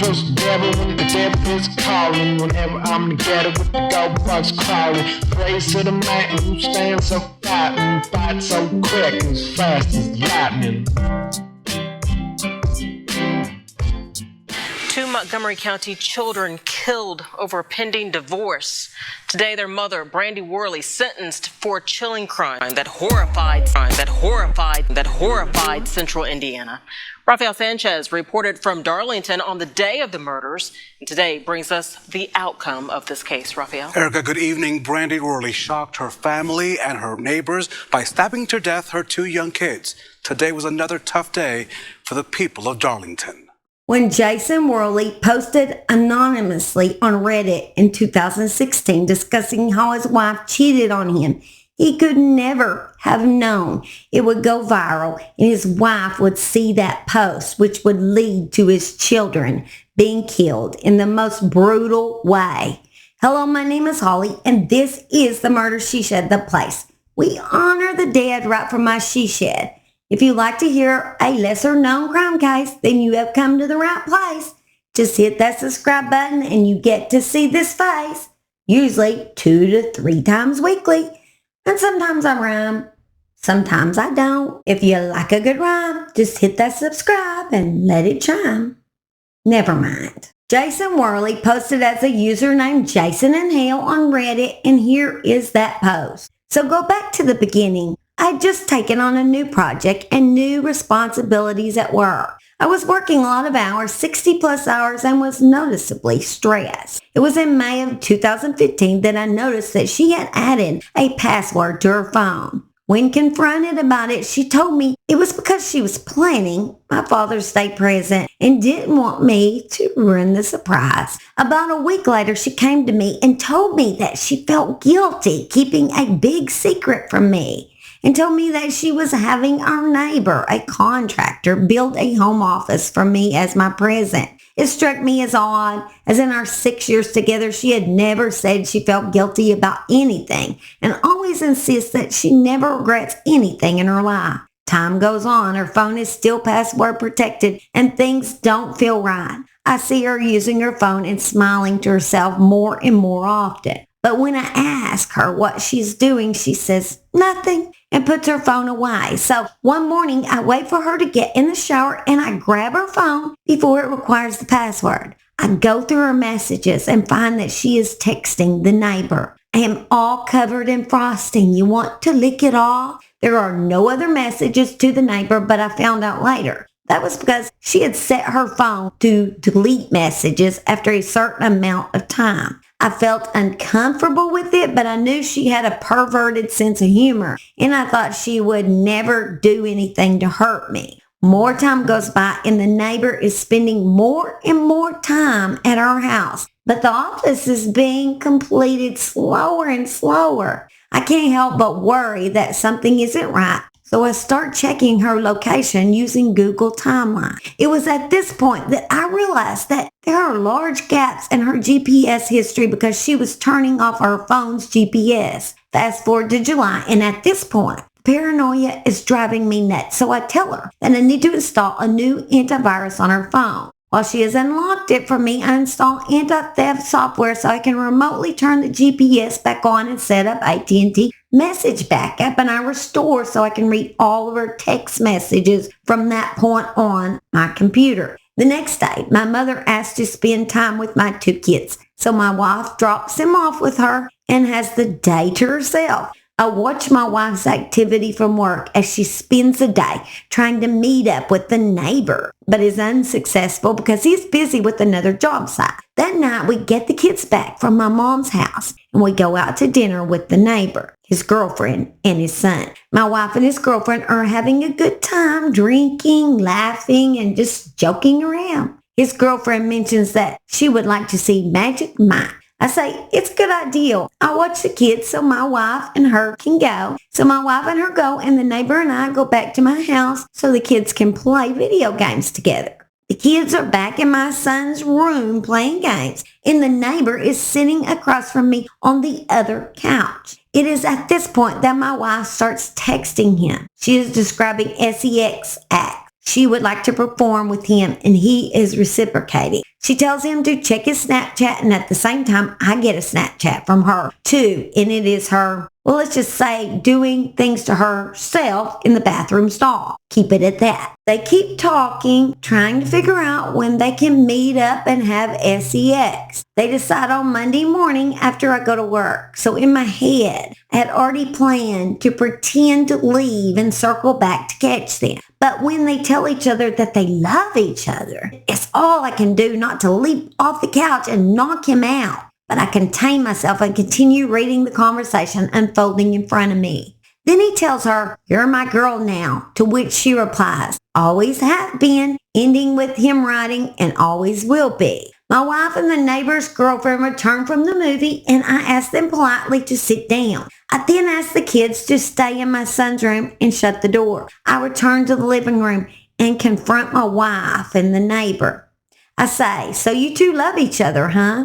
trust the devil when the devil is calling. Whenever I'm together with the gold bugs crawling. Praise to the man who stands so flat and fights so quick as fast as lightning. Two Montgomery County children killed over a pending divorce. Today, their mother, Brandi Worley, sentenced for a chilling crime that horrified Central Indiana. Rafael Sanchez reported from Darlington on the day of the murders, and today brings us the outcome of this case. Rafael. Erica, good evening. Brandi Worley shocked her family and her neighbors by stabbing to death her two young kids. Today was another tough day for the people of Darlington. When Jason Worley posted anonymously on Reddit in 2016 discussing how his wife cheated on him, he could never have known it would go viral and his wife would see that post, which would lead to his children being killed in the most brutal way. Hello, my name is Holly, and this is the Murder She Shed, the place. We honor the dead right from my she shed. If you'd like to hear a lesser-known crime case, then you have come to the right place. Just hit that subscribe button and you get to see this face, usually 2 to 3 times weekly. And sometimes I rhyme, sometimes I don't. If you like a good rhyme, just hit that subscribe and let it chime. Never mind. Jason Worley posted as a user named Jason in Hell on Reddit, and here is that post. So go back to the beginning. I'd just taken on a new project and new responsibilities at work. I was working a lot of hours, 60 plus hours, and was noticeably stressed. It was in May of 2015 that I noticed that she had added a password to her phone. When confronted about it, she told me it was because she was planning my Father's Day present and didn't want me to ruin the surprise. About a week later, she came to me and told me that she felt guilty keeping a big secret from me, and told me that she was having our neighbor, a contractor, build a home office for me as my present. It struck me as odd, as in our 6 years together, she had never said she felt guilty about anything and always insists that she never regrets anything in her life. Time goes on, her phone is still password protected, and things don't feel right. I see her using her phone and smiling to herself more and more often. But when I ask her what she's doing, she says nothing and puts her phone away. So one morning, I wait for her to get in the shower and I grab her phone before it requires the password. I go through her messages and find that she is texting the neighbor. I am all covered in frosting. You want to lick it off? There are no other messages to the neighbor, but I found out later that was because she had set her phone to delete messages after a certain amount of time. I felt uncomfortable with it, but I knew she had a perverted sense of humor, and I thought she would never do anything to hurt me. More time goes by, and the neighbor is spending more and more time at our house, but the office is being completed slower and slower. I can't help but worry that something isn't right. So I start checking her location using Google Timeline. It was at this point that I realized that there are large gaps in her GPS history because she was turning off her phone's GPS. Fast forward to July, and at this point, paranoia is driving me nuts. So I tell her that I need to install a new antivirus on her phone. While she has unlocked it for me, I install anti-theft software so I can remotely turn the GPS back on and set up AT&T message backup, and I restore so I can read all of her text messages from that point on my computer. The next day, my mother asked to spend time with my 2 kids, so my wife drops them off with her and has the day to herself. I watch my wife's activity from work as she spends the day trying to meet up with the neighbor, but is unsuccessful because he's busy with another job site. That night, we get the kids back from my mom's house, and we go out to dinner with the neighbor, his girlfriend, and his son. My wife and his girlfriend are having a good time, drinking, laughing, and just joking around. His girlfriend mentions that she would like to see Magic Mike. I say, it's a good idea. I watch the kids so my wife and her can go. So my wife and her go, and the neighbor and I go back to my house so the kids can play video games together. The kids are back in my son's room playing games, and the neighbor is sitting across from me on the other couch. It is at this point that my wife starts texting him. She is describing sex acts. she would like to perform with him, and he is reciprocating. She tells him to check his Snapchat, and at the same time, I get a Snapchat from her too, and it is her, well, let's just say, doing things to herself in the bathroom stall. Keep it at that. They keep talking, trying to figure out when they can meet up and have sex. They decide on Monday morning after I go to work. So in my head, I had already planned to pretend to leave and circle back to catch them. But when they tell each other that they love each other, it's all I can do not to leap off the couch and knock him out. But I contain myself and continue reading the conversation unfolding in front of me. Then he tells her, "You're my girl now," to which she replies, "Always have been," ending with him writing, "and always will be." My wife and the neighbor's girlfriend return from the movie, and I ask them politely to sit down. I then ask the kids to stay in my son's room and shut the door. I return to the living room and confront my wife and the neighbor. I say, "So you two love each other, huh?"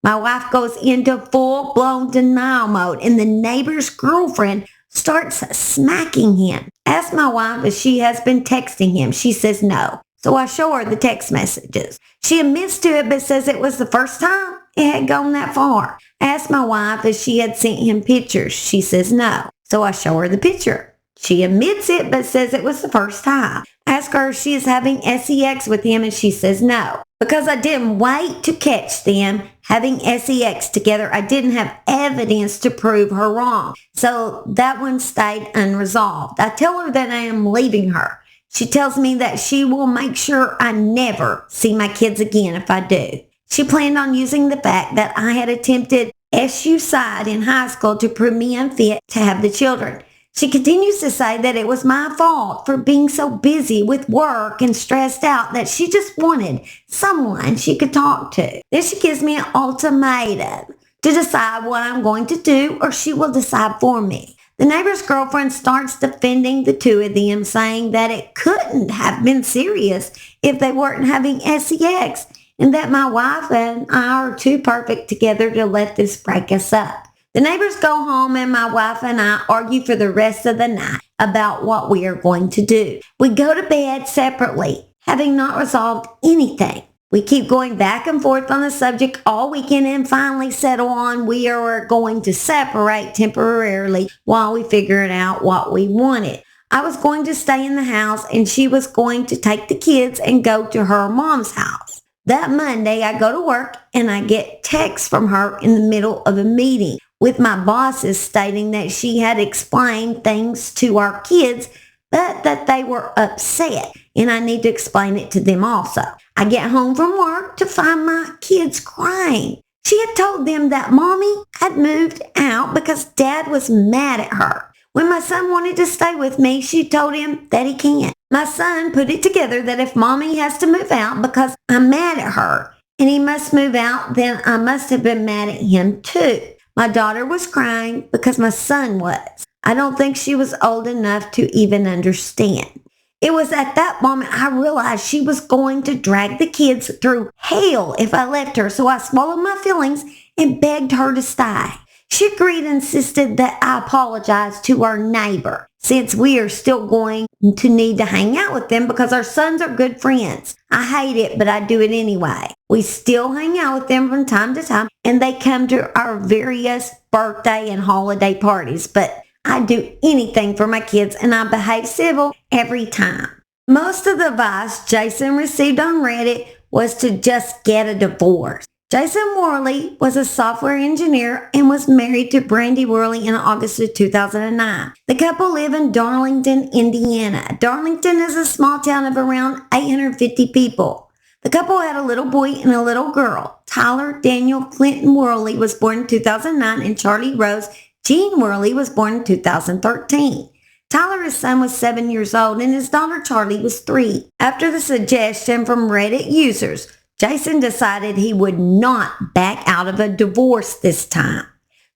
My wife goes into full-blown denial mode, and the neighbor's girlfriend starts smacking him. Ask my wife if she has been texting him. She says no. So I show her the text messages. She admits to it, but says it was the first time it had gone that far. Ask my wife if she had sent him pictures. She says no. So I show her the picture. She admits it, but says it was the first time. Ask her if she is having sex with him, and she says no. Because I didn't wait to catch them having sex together, I didn't have evidence to prove her wrong. So that one stayed unresolved. I tell her that I am leaving her. She tells me that she will make sure I never see my kids again if I do. She planned on using the fact that I had attempted SU-cide in high school to prove me unfit to have the children. She continues to say that it was my fault for being so busy with work and stressed out that she just wanted someone she could talk to. Then she gives me an ultimatum to decide what I'm going to do, or she will decide for me. The neighbor's girlfriend starts defending the two of them, saying that it couldn't have been serious if they weren't having sex, and that my wife and I are too perfect together to let this break us up. The neighbors go home, and my wife and I argue for the rest of the night about what we are going to do. We go to bed separately, having not resolved anything. We keep going back and forth on the subject all weekend and finally settle on we are going to separate temporarily while we figured out what we wanted. I was going to stay in the house, and she was going to take the kids and go to her mom's house. That Monday, I go to work, and I get texts from her in the middle of a meeting with my bosses stating that she had explained things to our kids, but that they were upset, and I need to explain it to them also. I get home from work to find my kids crying. She had told them that mommy had moved out because dad was mad at her. When my son wanted to stay with me, she told him that he can't. My son put it together that if mommy has to move out because I'm mad at her and he must move out, then I must have been mad at him too. My daughter was crying because my son was. I don't think she was old enough to even understand. It was at that moment I realized she was going to drag the kids through hell if I left her, so I swallowed my feelings and begged her to stay. She agreed and insisted that I apologize to our neighbor, since we are still going to need to hang out with them because our sons are good friends. I hate it, but I do it anyway. We still hang out with them from time to time, and they come to our various birthday and holiday parties, but I do anything for my kids, and I behave civil every time. Most of the advice Jason received on Reddit was to just get a divorce. Jason Worley was a software engineer and was married to Brandi Worley in August of 2009. The couple live in Darlington, Indiana. Darlington is a small town of around 850 people. The couple had a little boy and a little girl. Tyler Daniel Clinton Worley was born in 2009, and Charlie Rose Jean Worley was born in 2013. Tyler, his son, was 7 years old, and his daughter Charlie was 3. After the suggestion from Reddit users, Jason decided he would not back out of a divorce this time.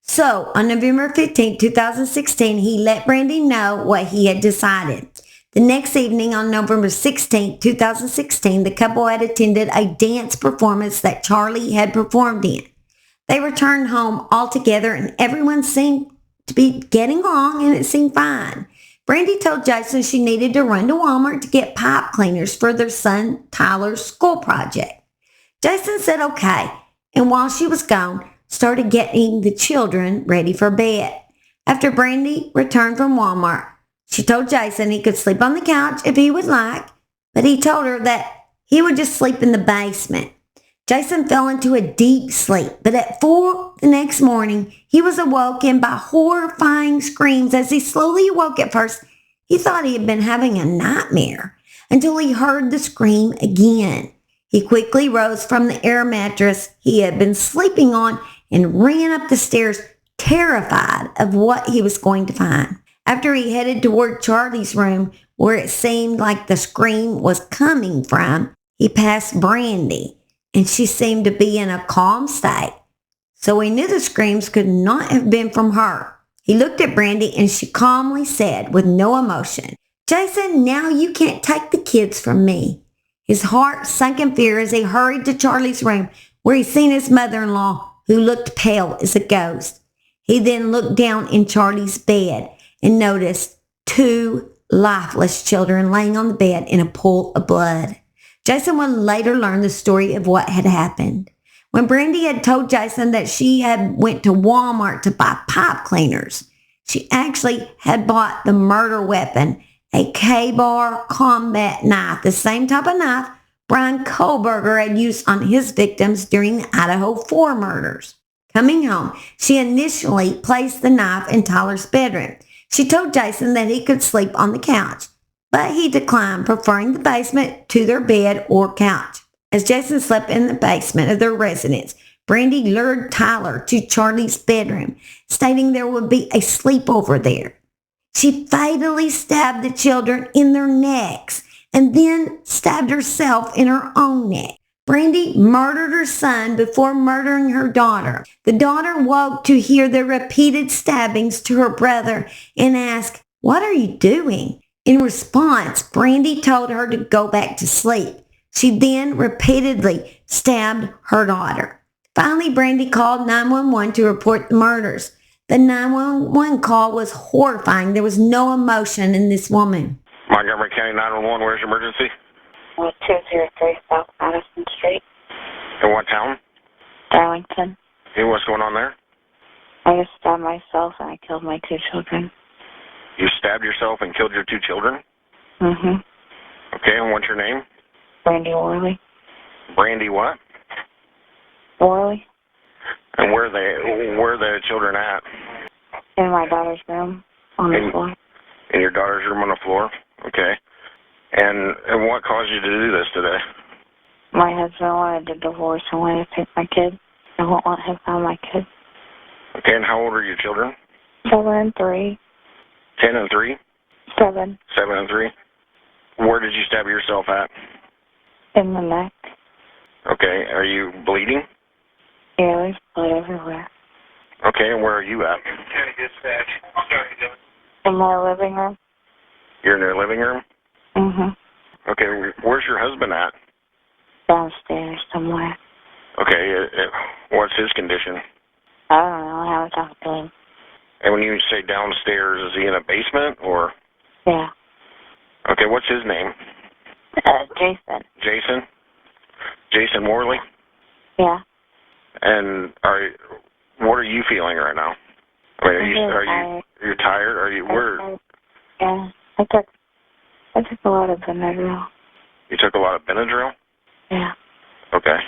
So, on November 15, 2016, he let Brandi know what he had decided. The next evening, on November 16, 2016, the couple had attended a dance performance that Charlie had performed in. They returned home all together, and everyone seemed to be getting along, and it seemed fine. Brandi told Jason she needed to run to Walmart to get pipe cleaners for their son Tyler's school project. Jason said okay, and while she was gone, started getting the children ready for bed. After Brandi returned from Walmart, she told Jason he could sleep on the couch if he would like, but he told her that he would just sleep in the basement. Jason fell into a deep sleep, but at 4 the next morning, he was awoken by horrifying screams. As he slowly awoke at first, he thought he had been having a nightmare until he heard the scream again. He quickly rose from the air mattress he had been sleeping on and ran up the stairs, terrified of what he was going to find. After he headed toward Charlie's room, where it seemed like the scream was coming from, he passed Brandi, and she seemed to be in a calm state. So he knew the screams could not have been from her. He looked at Brandi, and she calmly said, with no emotion, "Jason, now you can't take the kids from me." His heart sank in fear as he hurried to Charlie's room, where he seen his mother-in-law, who looked pale as a ghost. He then looked down in Charlie's bed and noticed 2 lifeless children laying on the bed in a pool of blood. Jason would later learn the story of what had happened. When Brandi had told Jason that she had went to Walmart to buy pipe cleaners, she actually had bought the murder weapon, a K-bar combat knife, the same type of knife Brian Kohlberger had used on his victims during the Idaho 4 murders. Coming home, she initially placed the knife in Tyler's bedroom. She told Jason that he could sleep on the couch, but he declined, preferring the basement to their bed or couch. As Jason slept in the basement of their residence, Brandi lured Tyler to Charlie's bedroom, stating there would be a sleepover there. She fatally stabbed the children in their necks and then stabbed herself in her own neck. Brandi murdered her son before murdering her daughter. The daughter woke to hear the repeated stabbings to her brother and asked, "What are you doing?" In response, Brandi told her to go back to sleep. She then repeatedly stabbed her daughter. Finally, Brandi called 911 to report the murders. The 911 call was horrifying. There was no emotion in this woman. Montgomery County 911, where's your emergency? 203 South Madison Street, In what town? Darlington. Hey, what's going on there? I just stabbed myself and I killed my 2 children. You stabbed yourself and killed your 2 children? Mm-hmm. Okay, and what's your name? Brandi Worley. Brandi what? Worley. And where are the children at? In my daughter's room on the floor. In your daughter's room on the floor? Okay. And what caused you to do this today? My husband wanted a divorce and wanted to take my kid. I won't let him find my kid. Okay, and how old are your children? 7 and 3. 10 and 3? 7. 7 and 3? Where did you stab yourself at? In the neck. Okay, are you bleeding? Yeah, there's blood everywhere. Okay, and where are you at? In my living room. You're in your living room? Mm-hmm. Okay, where's your husband at? Downstairs somewhere. Okay, what's his condition? I don't know. I haven't talked to him. And when you say downstairs, is he in a basement or? Yeah. Okay, what's his name? Jason. Jason? Jason Worley? Yeah. And what are you feeling right now? I mean, you're tired? Are you where? Yeah. I took a lot of Benadryl. You took a lot of Benadryl? Yeah. Okay.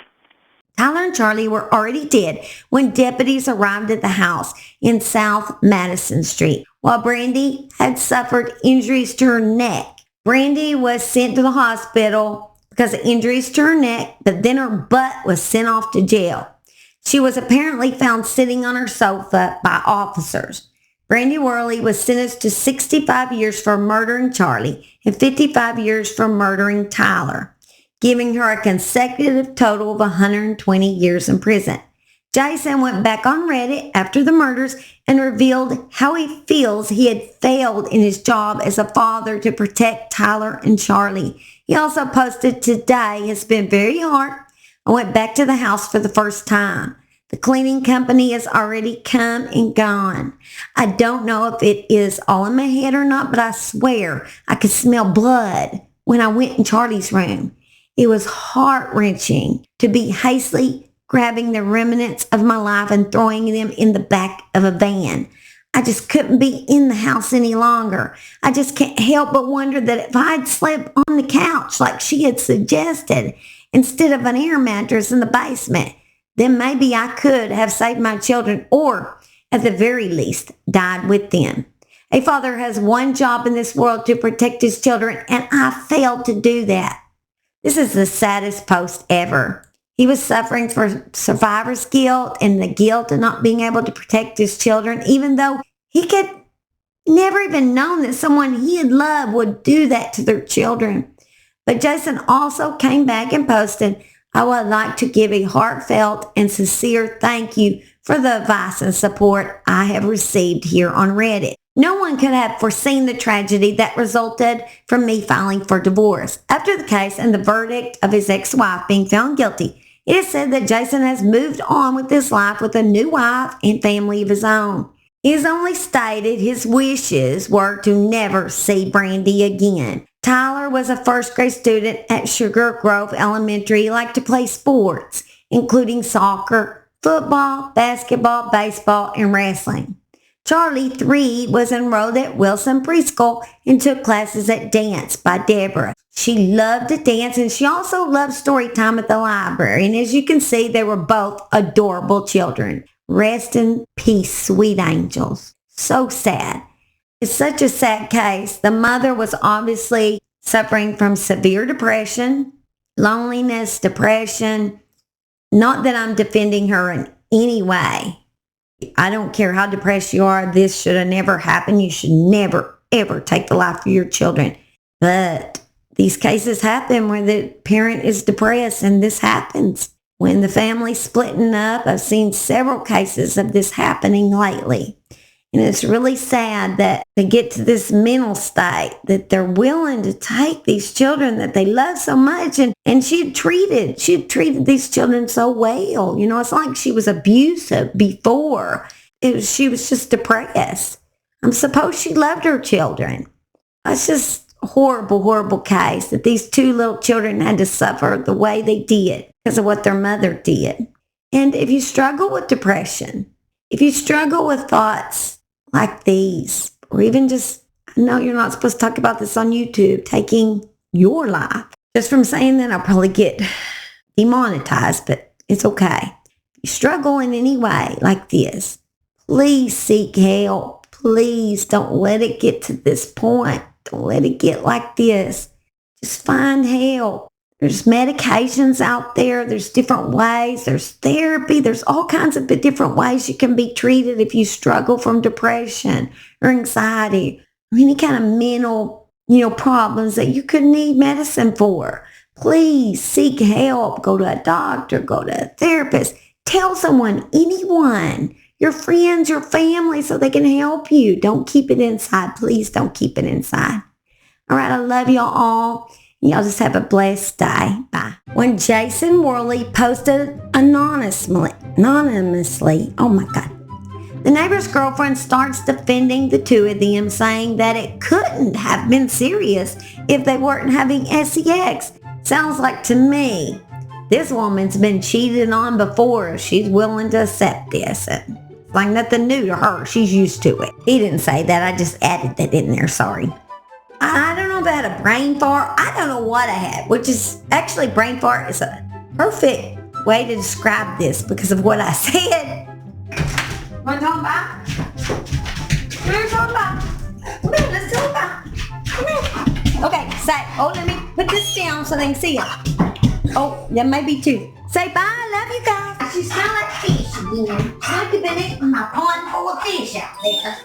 Tyler and Charlie were already dead when deputies arrived at the house in South Madison Street, while Brandi had suffered injuries to her neck. Brandi was sent to the hospital because of injuries to her neck, but then her butt was sent off to jail. She was apparently found sitting on her sofa by officers. Brandi Worley was sentenced to 65 years for murdering Charlie and 55 years for murdering Tyler, giving her a consecutive total of 120 years in prison. Jason went back on Reddit after the murders and revealed how he feels he had failed in his job as a father to protect Tyler and Charlie. He also posted, "Today has been very hard. I went back to the house for the first time. The cleaning company has already come and gone. I don't know if it is all in my head or not, but I swear I could smell blood when I went in Charlie's room. It was heart-wrenching to be hastily grabbing the remnants of my life and throwing them in the back of a van. I just couldn't be in the house any longer. I just can't help but wonder that if I'd slept on the couch like she had suggested, instead of an air mattress in the basement, then maybe I could have saved my children, or at the very least, died with them. A father has one job in this world, to protect his children, and I failed to do that. This is the saddest post ever. He was suffering from survivor's guilt and the guilt of not being able to protect his children, even though he could never even known that someone he had loved would do that to their children. But Jason also came back and posted, "I would like to give a heartfelt and sincere thank you for the advice and support I have received here on Reddit. No one could have foreseen the tragedy that resulted from me filing for divorce. After the case and the verdict of his ex-wife being found guilty, it is said that Jason has moved on with his life with a new wife and family of his own. He has only stated his wishes were to never see Brandi again. Tyler was a first-grade student at Sugar Grove Elementary. He liked to play sports, including soccer, football, basketball, baseball, and wrestling. CHARLEE, 3, was enrolled at Wilson Preschool and took classes at dance by Deborah. She loved to dance, and she also loved story time at the library. And as you can see, they were both adorable children. Rest in peace, sweet angels. So sad. It's such a sad case. The mother was obviously suffering from severe depression, loneliness, depression. Not that I'm defending her in any way. I don't care how depressed you are. This should have never happened. You should never, ever take the life of your children. But these cases happen where the parent is depressed, and this happens. When the family's splitting up, I've seen several cases of this happening lately. And it's really sad that they get to this mental state that they're willing to take these children that they love so much. And she had treated these children so well. You know, it's like she was abusive before. She was just depressed. I'm supposed she loved her children. It's just a horrible, horrible case that these two little children had to suffer the way they did because of what their mother did. And if you struggle with depression, if you struggle with thoughts like these, or even just, I know you're not supposed to talk about this on YouTube, taking your life. Just from saying that, I'll probably get demonetized, but it's okay. If you struggle in any way like this, please seek help. Please don't let it get to this point. Don't let it get like this. Just find help. There's medications out there. There's different ways. There's therapy. There's all kinds of different ways you can be treated if you struggle from depression or anxiety or any kind of mental, problems that you could need medicine for. Please seek help. Go to a doctor. Go to a therapist. Tell someone, anyone, your friends, your family, so they can help you. Don't keep it inside. Please don't keep it inside. All right. I love y'all all. Y'all just have a blessed day. Bye. When Jason Worley posted anonymously, oh my God. The neighbor's girlfriend starts defending the two of them, saying that it couldn't have been serious if they weren't having sex. Sounds like to me, this woman's been cheated on before. She's willing to accept this. It's like nothing new to her. She's used to it. He didn't say that. I just added that in there. Sorry. I don't know about a brain fart. I don't know what I had, which is actually brain fart is a perfect way to describe this because of what I said. Want to talk about? What are you talking about? Come here, let's talk about. Come here. Okay, say, let me put this down so they can see it. Oh, that may be too. Say bye, I love you guys. You smell like fish again. Like you've been eating my pond full of fish out there.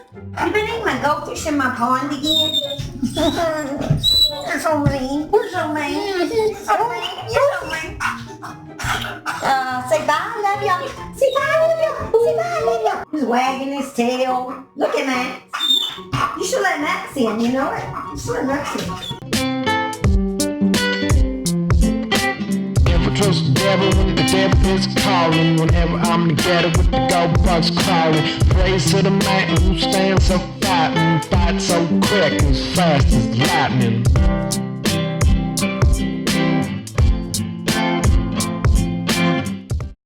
You've been eating my goldfish in my pond again. You're so mean. You're so mean. You're so mean. You're so mean. Say bye, I love y'all. Say bye, I love y'all. Say bye, I love y'all. He's wagging his tail. Look at Max. You should let Max in, you know it? You should let Max in. trust the devil when the devil is calling. Whenever I'm together with the gold bugs crawling. Praise to the man who stands so fighting, fight so quick as fast as lightning.